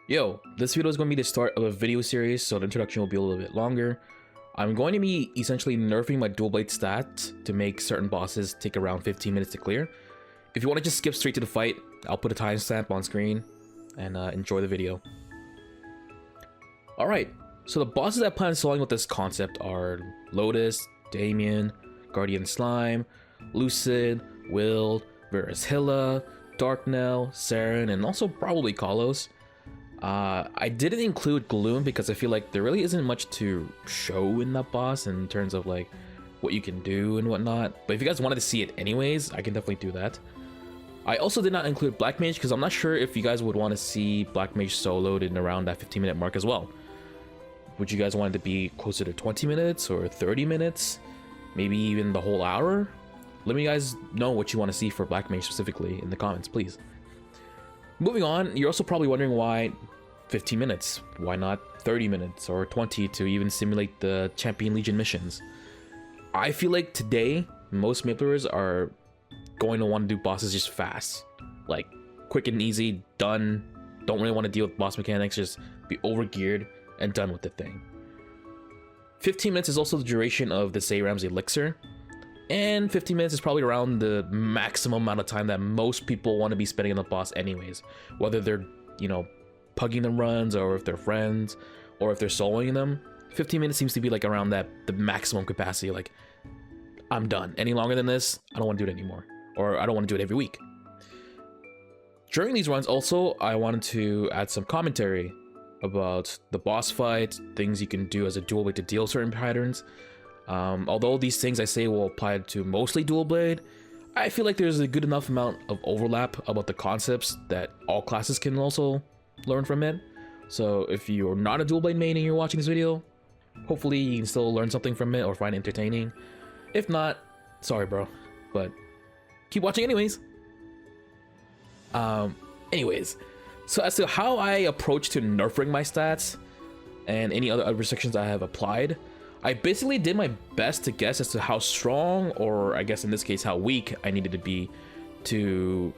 Yo, this video is going to be the start of a video series, so the introduction will be a little bit longer. I'm going to be essentially nerfing my dual blade stats to make certain bosses take around 15 minutes to clear. If you want to just skip straight to the fight, I'll put a timestamp on screen and enjoy the video. Alright, so the bosses I plan on solving with this concept are Lotus, Damien, Guardian Slime, Lucid, Wild, Verashilla, Darknell, Saren, and also probably Kalos. I didn't include Gloom because I feel like there really isn't much to show in that boss in terms of like what you can do and whatnot. But if you guys wanted to see it anyways, I can definitely do that. I also did not include Black Mage because I'm not sure if you guys would want to see Black Mage soloed in around that 15-minute mark as well. Would you guys want it to be closer to 20 minutes or 30 minutes? Maybe even the whole hour? Let me guys know what you want to see for Black Mage specifically in the comments, please. Moving on, you're also probably wondering why 15 minutes? Why not 30 minutes or 20 to even simulate the Champion Legion missions? I feel like today, most Maplers are going to want to do bosses just fast. Like, quick and easy, done. Don't really want to deal with boss mechanics, just be overgeared and done with the thing. 15 minutes is also the duration of the Seiram's elixir. And 15 minutes is probably around the maximum amount of time that most people want to be spending on the boss anyways. Whether they're, you know, pugging them runs, or if they're friends, or if they're soloing them. 15 minutes seems to be like around the maximum capacity. Like, I'm done. Any longer than this, I don't want to do it anymore. Or I don't want to do it every week. During these runs also, I wanted to add some commentary about the boss fight, things you can do as a dual blade to deal certain patterns. Although these things I say will apply to mostly dual blade, I feel like there's a good enough amount of overlap about the concepts that all classes can also learn from it. So if you're not a dual blade main and you're watching this video, hopefully you can still learn something from it or find it entertaining. If not, sorry bro, but keep watching anyways. So as to how I approach to nerfing my stats and any other restrictions I have applied, I basically did my best to guess as to how strong, or I guess in this case how weak, I needed to be to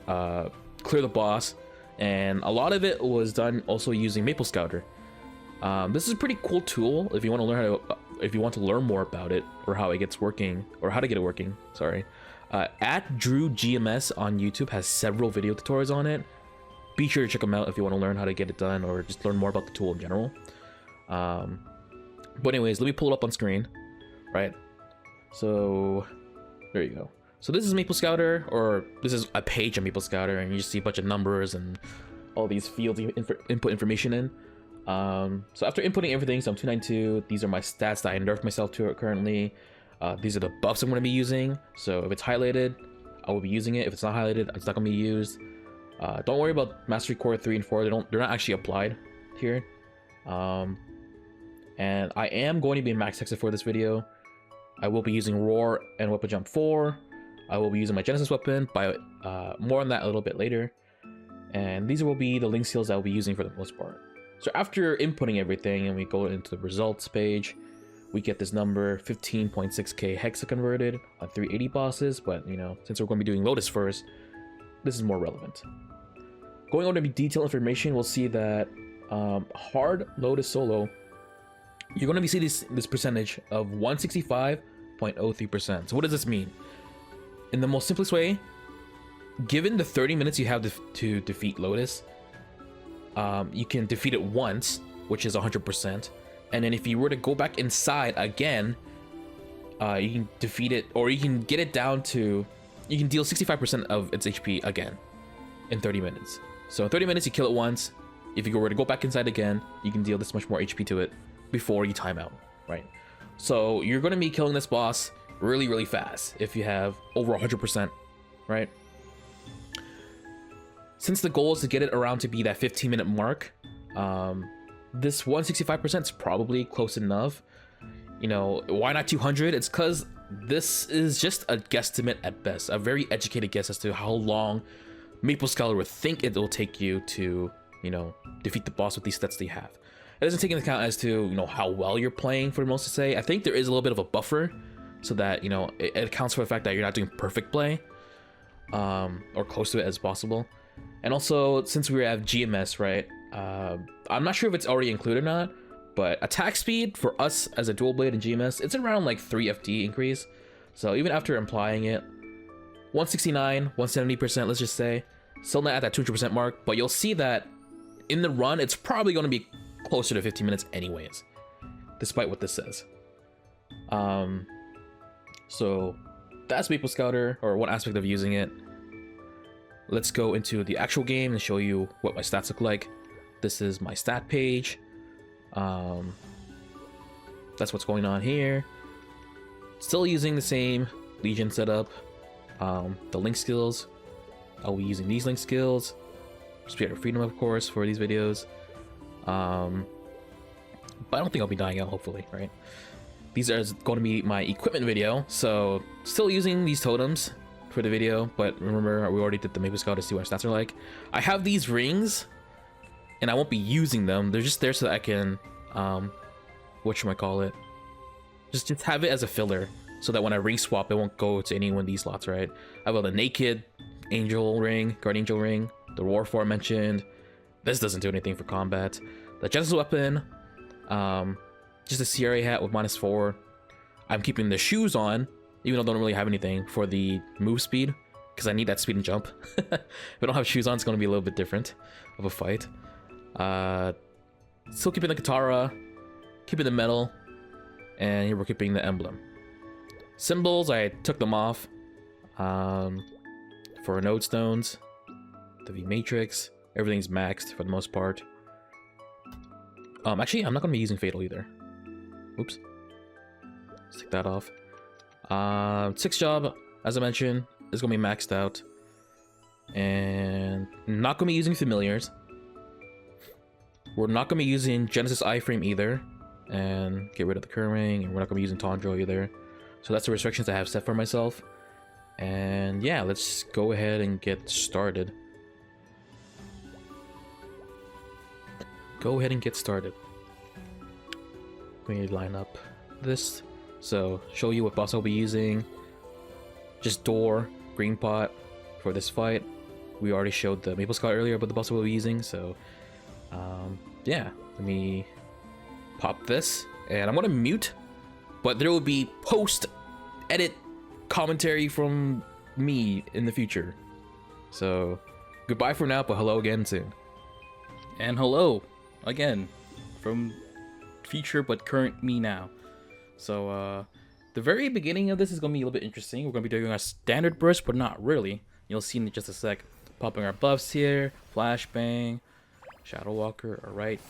clear the boss. And a lot of it was done also using Maple Scouter. This is a pretty cool tool if you want to learn how to, if you want to learn more about it or how it gets working, or how to get it working. Sorry. At Drew GMS on YouTube has several video tutorials on it. Be sure to check them out if you want to learn how to get it done or just learn more about the tool in general. But anyways, let me pull it up on screen, right? So there you go. So this is Maple Scouter, or this is a page of Maple Scouter, and you just see a bunch of numbers and all these fields you input information in. So after inputting everything, so I'm 292, these are my stats that I nerfed myself to currently. These are the buffs I'm going to be using. So if it's highlighted, I will be using it. If it's not highlighted, it's not going to be used. Don't worry about Mastery Core 3 and 4. They're not actually applied here. And I am going to be max hexed for this video. I will be using Roar and Weapon Jump 4. I will be using my Genesis weapon, by more on that a little bit later. And these will be the link seals I will be using for the most part. So after inputting everything and we go into the results page, we get this number 15.6k hexa converted on 380 bosses. But you know, since we're going to be doing Lotus first, this is more relevant. Going over to detailed information, we'll see that hard Lotus solo, you're going to be seeing this percentage of 165.03%. So what does this mean? In the most simplest way, given the 30 minutes you have to defeat Lotus, you can defeat it once, which is 100%. And then if you were to go back inside again, you can defeat it, or you can get it down to, you can deal 65% of its HP again in 30 minutes. So in 30 minutes, you kill it once. If you were to go back inside again, you can deal this much more HP to it before you time out, right? So you're going to be killing this boss really, really fast if you have over 100%, right? Since the goal is to get it around to be that 15-minute mark, this 165% is probably close enough. You know, why not 200? It's because this is just a guesstimate at best, a very educated guess as to how long Maple Scholar would think it will take you to, you know, defeat the boss with these stats they have. It doesn't take into account as to, you know, how well you're playing, for most to say. I think there is a little bit of a buffer so that, you know, it accounts for the fact that you're not doing perfect play, or close to it as possible. And also, since we have GMS, right, I'm not sure if it's already included or not, but attack speed for us as a dual blade in GMS, it's around like 3 FD increase. So even after applying it, 169, 170%, let's just say, still not at that 200% mark, but you'll see that in the run, it's probably going to be closer to 15 minutes anyways, despite what this says. So that's Maple Scouter, or one aspect of using it. Let's go into the actual game and show you what my stats look like. This is my stat page. That's what's going on here. Still using the same Legion setup. The link skills, I'll be using these link skills. Spirit of Freedom, of course, for these videos. But I don't think I'll be dying out, hopefully, right? These are going to be my equipment video, so still using these totems for the video, but remember, we already did the Maple Scout to see what our stats are like. I have these rings, and I won't be using them. They're just there so that I can, whatchamacallit, just have it as a filler, so that when I ring swap, it won't go to any one of these slots, right? I have the Naked Angel ring, Guardian Angel ring, the Roar aforementioned. This doesn't do anything for combat. The Genesis weapon, just a CRA hat with -4. I'm keeping the shoes on, even though I don't really have anything for the move speed, because I need that speed and jump. If I don't have shoes on, it's going to be a little bit different of a fight. Still keeping the Katara, keeping the medal, and here we're keeping the emblem. Symbols, I took them off for node stones, the V matrix, everything's maxed for the most part. Actually, I'm not going to be using Fatal either. Oops. Let's take that off. 6 job, as I mentioned, is going to be maxed out. And not going to be using familiars. We're not going to be using Genesis iframe either. And get rid of the current ring. And we're not going to be using Tondro either. So that's the restrictions I have set for myself. And yeah, let's go ahead and get started. Go ahead and get started. We line up this. So, show you what boss I'll be using. Just Door, Green Pot for this fight. We already showed the Maple Scout earlier about the boss we'll be using, so yeah, let me pop this. And I'm gonna mute, but there will be post-edit commentary from me in the future. So, goodbye for now, but hello again soon. And hello again from future but current me now. So the very beginning of this is going to be a little bit interesting. We're going to be doing our standard burst, but not really. You'll see in just a sec. Popping our buffs here, Flashbang, Shadow Walker, alright,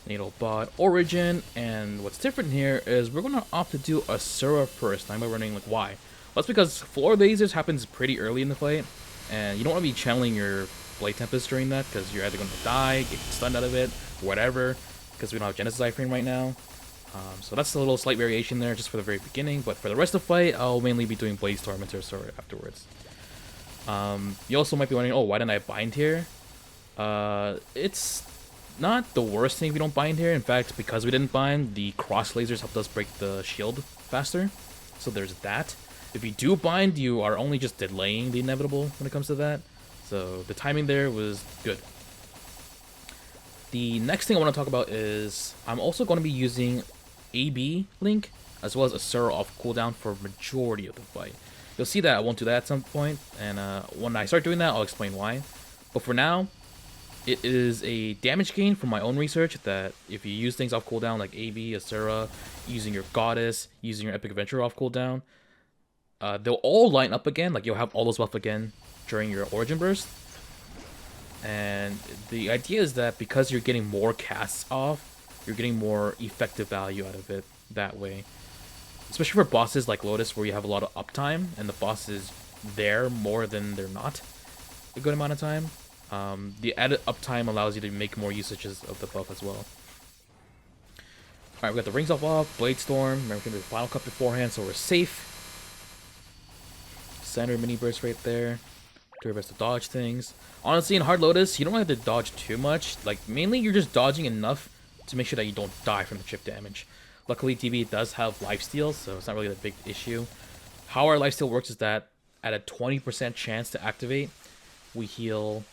Natal Bot, Origin, and what's different here is we're going to opt to do Asura first. I'm running like why? Well, that's because Floor Lasers happens pretty early in the fight, and you don't want to be channeling your Blade Tempest during that, because you're either going to die, get stunned out of it, whatever, because we don't have Genesis iframe right now. So that's a little slight variation there just for the very beginning, but for the rest of the fight, I'll mainly be doing Blaze Storm and Terror afterwards. You also might be wondering, oh, why didn't I bind here? It's not the worst thing if you don't bind here. In fact, because we didn't bind, the cross lasers helped us break the shield faster. So there's that. If you do bind, you are only just delaying the inevitable when it comes to that. So the timing there was good. The next thing I want to talk about is I'm also going to be using AB Link as well as Asura off cooldown for majority of the fight. You'll see that I won't do that at some point, and when I start doing that, I'll explain why. But for now, it is a damage gain from my own research that if you use things off cooldown like AB, Asura, using your Goddess, using your Epic Adventure off cooldown, they'll all line up again, like you'll have all those buffs again during your Origin Burst. And the idea is that because you're getting more casts off, you're getting more effective value out of it that way. Especially for bosses like Lotus, where you have a lot of uptime, and the boss is there more than they're not a good amount of time. The added uptime allows you to make more usages of the buff as well. Alright, we got the rings off, Blade Storm. Remember, we can do the Final Cut beforehand, so we're safe. Standard mini burst right there. Do our best to dodge things. Honestly, in Hard Lotus, you don't have to dodge too much. Like, mainly you're just dodging enough to make sure that you don't die from the chip damage. Luckily, TV does have lifesteal, so it's not really a big issue. How our lifesteal works is that at a 20% chance to activate, we heal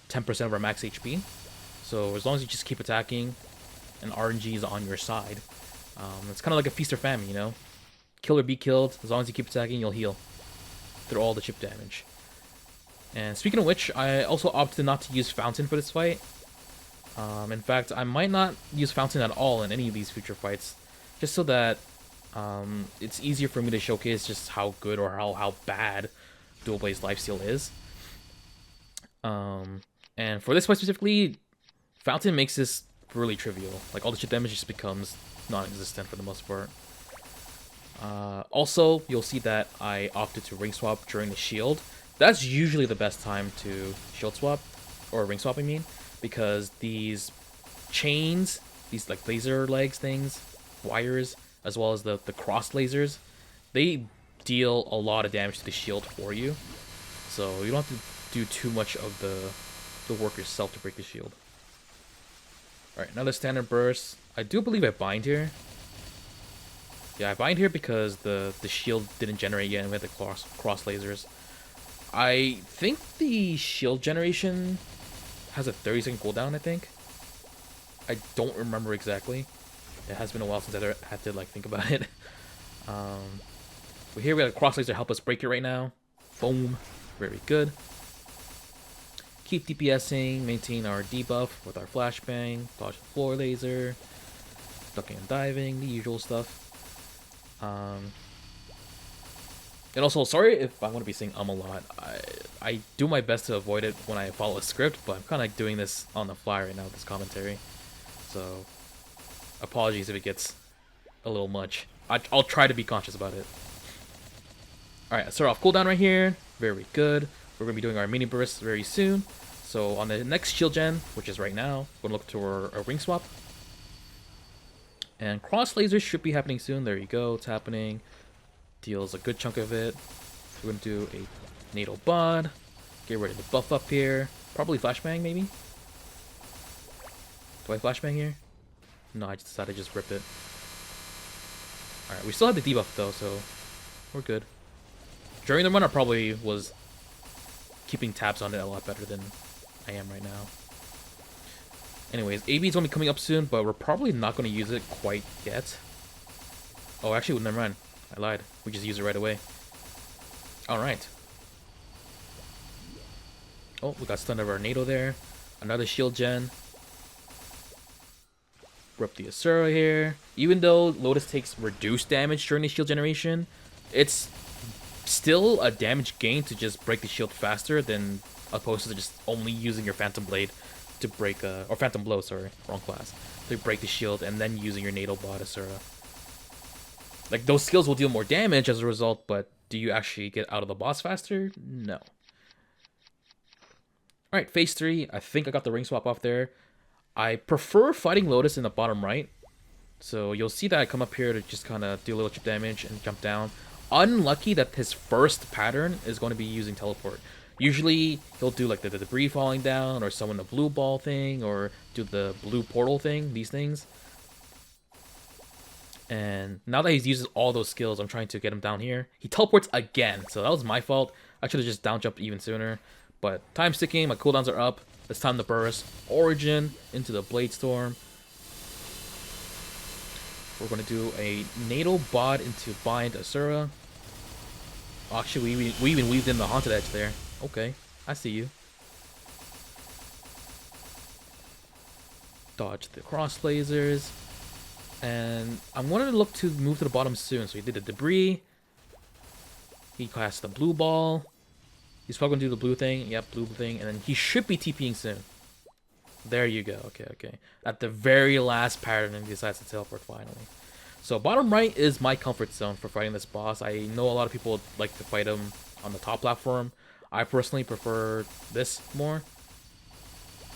10% of our max HP. So as long as you just keep attacking and RNG is on your side, it's kind of like a feast or famine, you know? Kill or be killed. As long as you keep attacking, you'll heal through all the chip damage. And speaking of which, I also opted not to use Fountain for this fight. In fact, I might not use Fountain at all in any of these future fights, just so that it's easier for me to showcase just how good or how bad Dual Blaze Lifesteal is. And for this fight specifically, Fountain makes this really trivial. Like, all the chip damage just becomes non-existent for the most part. Also, you'll see that I opted to ring swap during the shield. That's usually the best time to shield swap, or ring swap I mean, because these chains, these like laser legs things, wires, as well as the cross lasers, they deal a lot of damage to the shield for you. So you don't have to do too much of the work yourself to break the shield. Alright, another standard burst. I do believe I bind here. Yeah, I bind here because the shield didn't generate yet and we had the cross lasers. I think the shield generation has a 30-second cooldown, I think. I don't remember exactly. It has been a while since I had to like think about it. But here we have a cross laser help us break it right now. Boom. Very good. Keep DPSing, maintain our debuff with our flashbang, dodge the floor laser, ducking and diving, the usual stuff. And also, sorry if I'm going to be saying a lot. I do my best to avoid it when I follow a script, but I'm kind of doing this on the fly right now with this commentary. So, apologies if it gets a little much. I'll try to be conscious about it. Alright, start off cooldown right here. Very good. We're going to be doing our mini bursts very soon. So, on the next shield gen, which is right now, we're going to look to our ring swap. And cross lasers should be happening soon. There you go. It's happening. Deals a good chunk of it. We're going to do a natal bod. Get ready to buff up here. Probably flashbang, maybe? Do I flashbang here? No, I just decided to just rip it. Alright, we still have the debuff though, so we're good. During the run, I probably was keeping tabs on it a lot better than I am right now. Anyways, AB is going to be coming up soon, but we're probably not going to use it quite yet. Oh, actually, never mind. I lied. We just use it right away. Alright. Oh, we got stunned over our NATO there. Another shield gen. Rip the Asura here. Even though Lotus takes reduced damage during the shield generation, it's still a damage gain to just break the shield faster than opposed to just only using your Phantom Blade to break, or Phantom Blow, sorry, wrong class, to break the shield and then using your natal bot Asura. Like, those skills will deal more damage as a result, but do you actually get out of the boss faster? No. Alright, phase 3. I think I got the ring swap off there. I prefer fighting Lotus in the bottom right. So you'll see that I come up here to just kind of do a little chip damage and jump down. Unlucky that his first pattern is going to be using teleport. Usually he'll do like the debris falling down or summon the blue ball thing or do the blue portal thing, these things. And now that he's used all those skills, I'm trying to get him down here. He teleports again, so that was my fault. I should have just down jumped even sooner. But time's ticking, my cooldowns are up. It's time to burst. Origin into the Blade Storm. We're going to do a natal bod into bind Asura. Actually, we even weaved in the Haunted Edge there. Okay, I see you. Dodge the cross lasers. And I'm going to look to move to the bottom soon. So he did the debris. He cast the blue ball. He's probably going to do the blue thing. Yep, blue thing. And then he should be TPing soon. There you go. Okay, okay. At the very last pattern, and he decides to teleport finally. So bottom right is my comfort zone for fighting this boss. I know a lot of people like to fight him on the top platform. I personally prefer this more.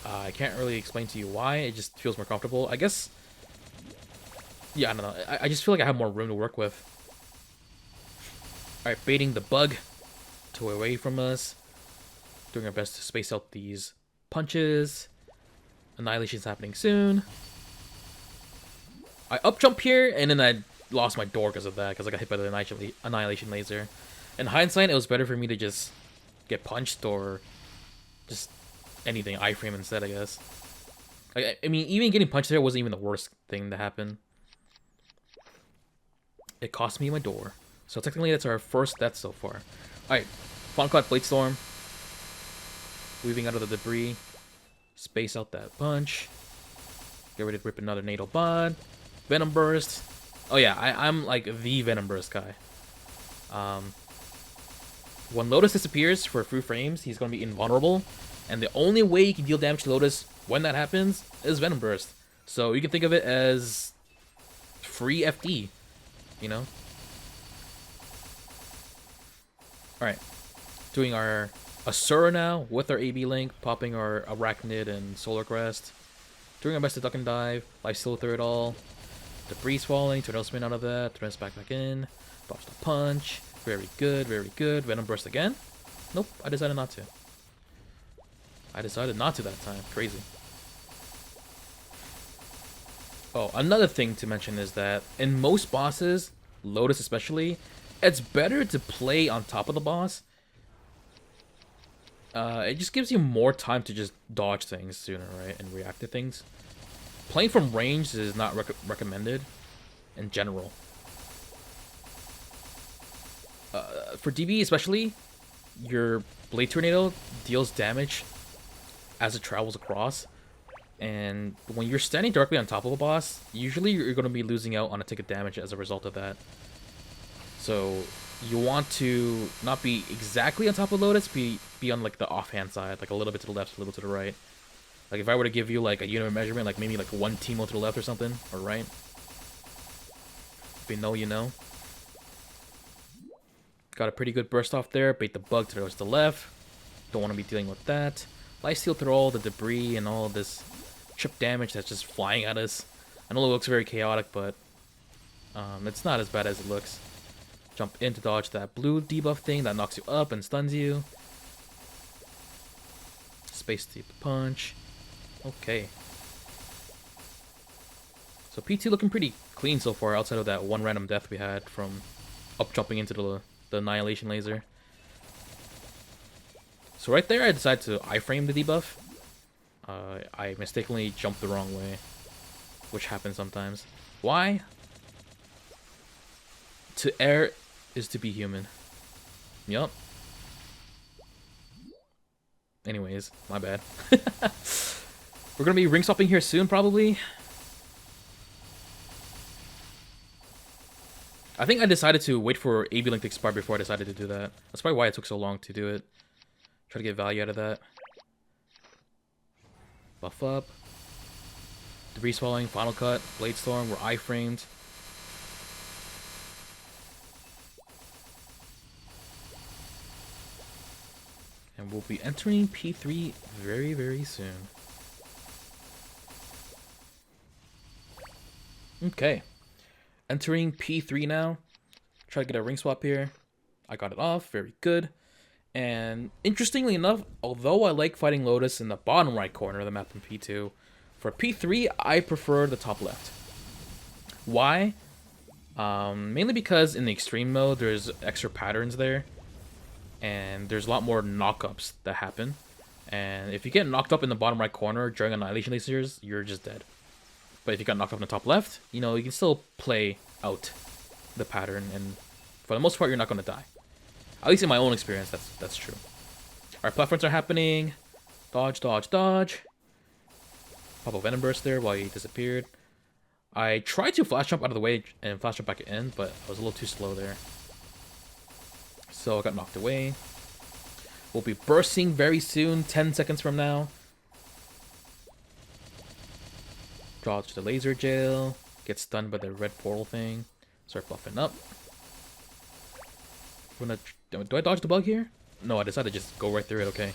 I can't really explain to you why. It just feels more comfortable. I guess... yeah, I don't know. I just feel like I have more room to work with. Alright, baiting the bug to away from us. Doing our best to space out these punches. Annihilation's happening soon. I up jump here, and then I lost my door because of that, because I got hit by the Annihilation laser. In hindsight, it was better for me to just get punched or just anything, iframe instead, I guess. I mean, even getting punched there wasn't even the worst thing to happen. It cost me my door. So technically that's our first death so far. Alright, Final Cut, Blade Storm. Weaving out of the debris. Space out that punch. Get ready to rip another Natal Bond. Venom Burst. Oh yeah, I'm like the Venom Burst guy. When Lotus disappears for a few frames, he's going to be invulnerable. And the only way you can deal damage to Lotus when that happens is Venom Burst. So you can think of it as free FD, you know? Alright, doing our Asura now with our AB Link, popping our Arachnid and Solar Crest. Doing our best to duck and dive, lifesteal through it all. Debris falling, Tornado Spin out of that, turn us back in. Dodge the punch, very good, very good. Venom Burst again? Nope, I decided not to. I decided not to that time, crazy. Oh, another thing to mention is that in most bosses, Lotus especially, it's better to play on top of the boss. It just gives you more time to just dodge things sooner, right? And react to things. Playing from range is not recommended in general. For DB especially, your Blade Tornado deals damage as it travels across. And when you're standing directly on top of a boss, usually you're going to be losing out on a tick of damage as a result of that. So you want to not be exactly on top of Lotus, be on like the offhand side, like a little bit to the left, a little to the right. Like if I were to give you like a unit of measurement, like maybe like one Teemo to the left or something, or right. If you know, you know. Got a pretty good burst off there. Bait the bug to the left. Don't want to be dealing with that. Lifesteal through all the debris and all this chip damage that's just flying at us. I know it looks very chaotic, but it's not as bad as it looks. Jump in to dodge that blue debuff thing that knocks you up and stuns you. Space to the punch. Okay. So P2 looking pretty clean so far outside of that one random death we had from up jumping into the Annihilation Laser. So right there I decided to iframe the debuff. I mistakenly jumped the wrong way, which happens sometimes. Why? To err is to be human. Yup. Anyways, my bad. We're gonna be ring swapping here soon, probably. I think I decided to wait for AB Link to expire before I decided to do that. That's probably why it took so long to do it. Try to get value out of that. Buff up. Debris Swallowing, Final Cut, Blade Storm, we're iframed. And we'll be entering P3 very, very soon. Okay. Entering P3 now. Try to get a ring swap here. I got it off. Very good. And interestingly enough, although I like fighting Lotus in the bottom right corner of the map in P2, for P3, I prefer the top left. Why? Mainly because in the extreme mode, there's extra patterns there. And there's a lot more knockups that happen. And if you get knocked up in the bottom right corner during Annihilation Lasers, you're just dead. But if you got knocked up in the top left, you know, you can still play out the pattern. And for the most part, you're not going to die. At least in my own experience, that's true. Alright, platforms are happening. Dodge, dodge, dodge. Pop a Venom Burst there while he disappeared. I tried to flash jump out of the way and flash jump back in, but I was a little too slow there. So I got knocked away. We'll be bursting very soon, 10 seconds from now. Dodge the laser jail. Get stunned by the red portal thing. Start buffing up. Do I dodge the bug here? No, I decided to just go right through it, okay.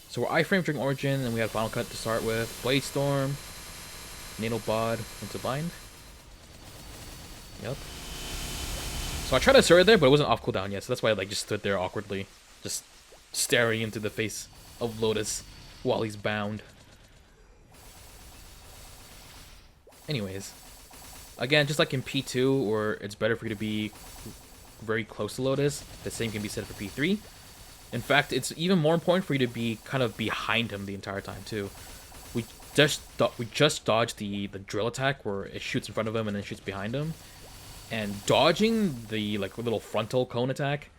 So we're iframe during Origin, and we had Final Cut to start with. Blade Storm. Natal Bod into bind. Yep. So I tried to assert it there, but it wasn't off cooldown yet, so that's why I like just stood there awkwardly. Just staring into the face of Lotus while he's bound. Anyways. Again, just like in P2, where it's better for you to be very close to Lotus, the same can be said for P3. In fact, it's even more important for you to be kind of behind him the entire time, too. we we just dodged the drill attack where it shoots in front of him and then shoots behind him, and dodging the like little frontal cone attack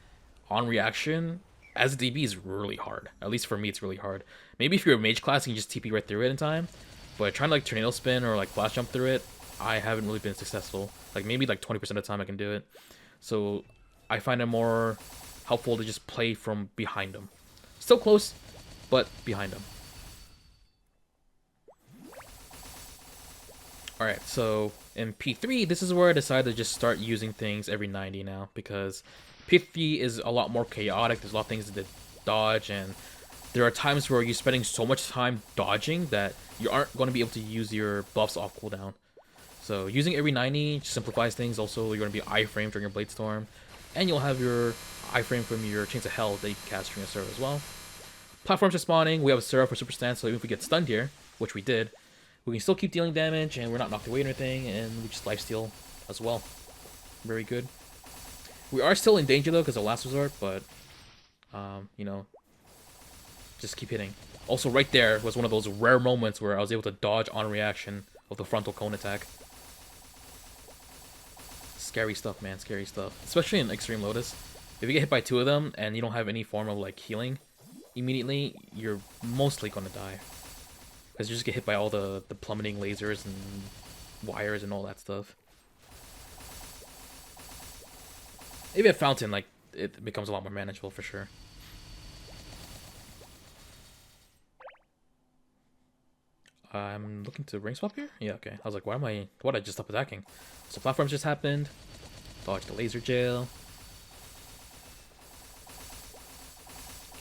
on reaction as a DB is really hard. At least for me, it's really hard. Maybe if you're a mage class, you can just TP right through it in time. But trying to like tornado spin or like flash jump through it, I haven't really been successful. Like maybe like 20% of the time I can do it. So I find it more helpful to just play from behind him. Still close, but behind him. Alright, so in P3, this is where I decided to just start using things every 90 now, because P3 is a lot more chaotic. There's a lot of things to dodge, and there are times where you're spending so much time dodging that you aren't going to be able to use your buffs off cooldown. So using every 90 simplifies things. Also, you're going to be iframe during your Blade Storm, and you'll have your iframe from your Chains of Hell that you can cast during a serve as well. Platforms are spawning. We have a Seraph for Super Stance, so even if we get stunned here, which we did, we can still keep dealing damage, and we're not knocked away or anything, and we just lifesteal as well. Very good. We are still in danger, though, because of Last Resort, but, you know, just keep hitting. Also, right there was one of those rare moments where I was able to dodge on reaction of the frontal cone attack. Scary stuff, man. Scary stuff. Especially in Extreme Lotus. If you get hit by 2 of them, and you don't have any form of, like, healing immediately, you're mostly going to die. Because you just get hit by all the plummeting lasers and wires and all that stuff. Maybe a fountain, like, it becomes a lot more manageable for sure. I'm looking to ring swap here? Yeah, okay. I was like, why'd I just stop attacking? So platforms just happened. Dodge the laser jail.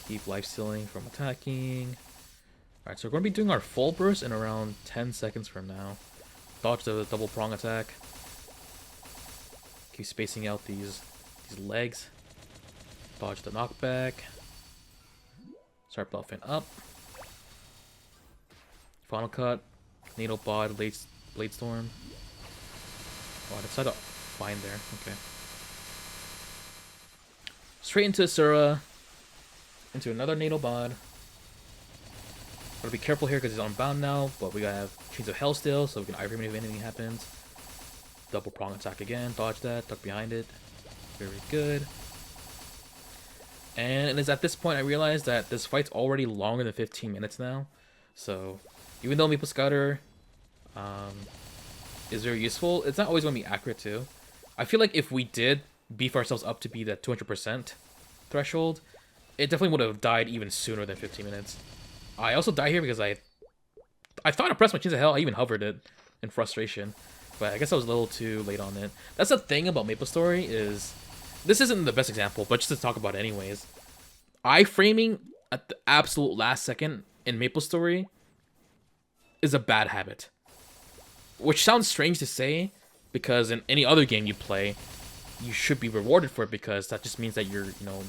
Keep lifestealing from attacking. Alright, so we're going to be doing our full burst in around 10 seconds from now. Dodge the double prong attack. Keep spacing out these legs. Dodge the knockback. Start buffing up. Final cut. Natal bod, Blade Storm. Oh, I decided to bind there. Okay. Straight into Asura. Into another Natal bod. Gotta be careful here because he's unbound now, but we gotta have Chains of Hell still, so we can iframe if anything happens. Double prong attack again, dodge that, duck behind it. Very good. And it is at this point I realized that this fight's already longer than 15 minutes now. So even though Maple Scouter is very useful, it's not always going to be accurate too. I feel like if we did beef ourselves up to be that 200% threshold, it definitely would have died even sooner than 15 minutes. I also died here because I thought I pressed my Chains of Hell. I even hovered it in frustration, but I guess I was a little too late on it. That's the thing about MapleStory is, this isn't the best example, but just to talk about it anyways. Iframing at the absolute last second in MapleStory is a bad habit. Which sounds strange to say, because in any other game you play, you should be rewarded for it, because that just means that you're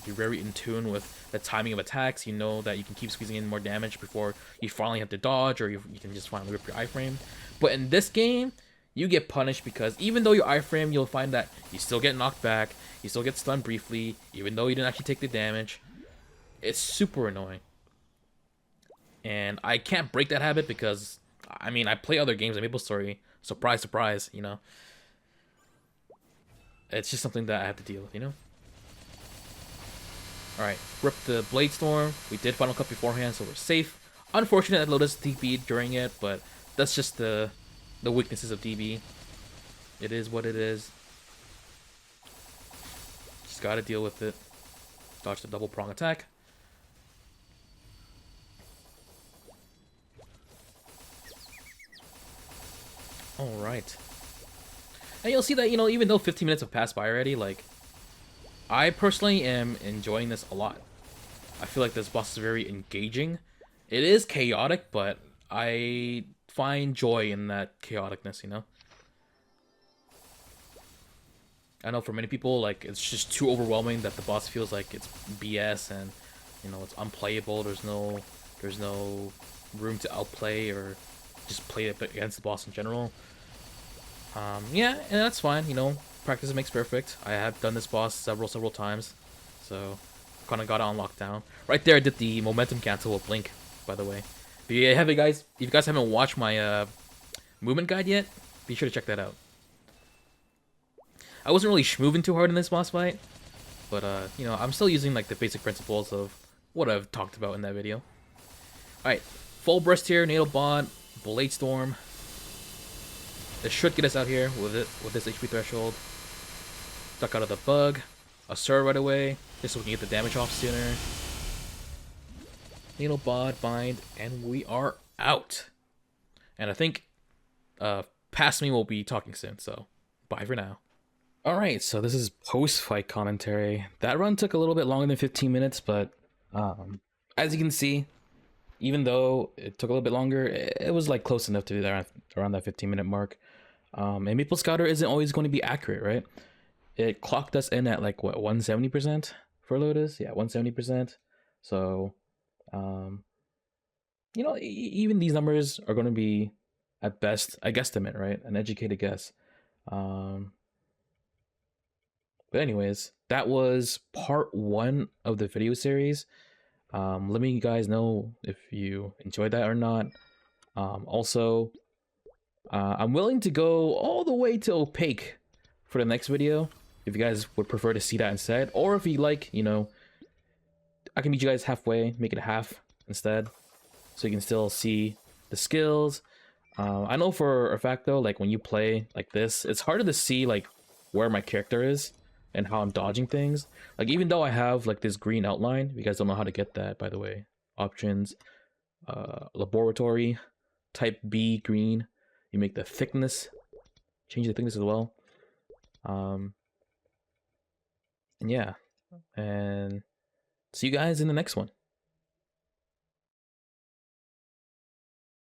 very in tune with the timing of attacks. You know that you can keep squeezing in more damage before you finally have to dodge, or you can just finally rip your iframe. But in this game, you get punished because even though you iframe, you'll find that you still get knocked back, you still get stunned briefly, even though you didn't actually take the damage. It's super annoying. And I can't break that habit because, I mean, I play other games in MapleStory. Surprise, surprise, you know. It's just something that I have to deal with, you know? Alright, rip the Blade Storm. We did Final Cut beforehand, so we're safe. Unfortunate that Lotus DB'd during it, but that's just the weaknesses of DB. It is what it is. Just gotta deal with it. Dodge the double prong attack. Alright. And you'll see that, you know, even though 15 minutes have passed by already, like, I personally am enjoying this a lot. I feel like this boss is very engaging. It is chaotic, but I find joy in that chaoticness, you know? I know for many people, like, it's just too overwhelming that the boss feels like it's BS and, you know, it's unplayable. There's no room to outplay or just play it against the boss in general. Yeah, and that's fine, you know, practice makes perfect. I have done this boss several times, so kind of got it on lockdown. Right there I did the momentum cancel with Blink, by the way. But yeah, if you guys haven't watched my movement guide yet, be sure to check that out. I wasn't really moving too hard in this boss fight, but you know, I'm still using like the basic principles of what I've talked about in that video. Alright, full burst here, Natal Bond, Blade Storm. This should get us out here with this HP threshold. Duck out of the bug. A Sur right away, just so we can get the damage off sooner. Natal Bond, bind, and we are out. And I think past me will be talking soon, so bye for now. Alright, so this is post-fight commentary. That run took a little bit longer than 15 minutes, but as you can see, even though it took a little bit longer, it was like close enough to be there around that 15-minute mark. And Maple Scouter isn't always going to be accurate, right? It clocked us in at like what, 170% for Lotus? Yeah, 170%. So you know, even these numbers are going to be at best a guesstimate, right? An educated guess. But anyways, that was part 1 of the video series. Let me guys know if you enjoyed that or not. Also, I'm willing to go all the way to opaque for the next video if you guys would prefer to see that instead, or if you like, you know, I can meet you guys halfway, make it half instead, so you can still see the skills. I know for a fact though, like when you play like this, it's harder to see like where my character is and how I'm dodging things. Like even though I have like this green outline, if you guys don't know how to get that, by the way, options, laboratory, type B green, you make the thickness, change the thickness as well. And yeah, and see you guys in the next one.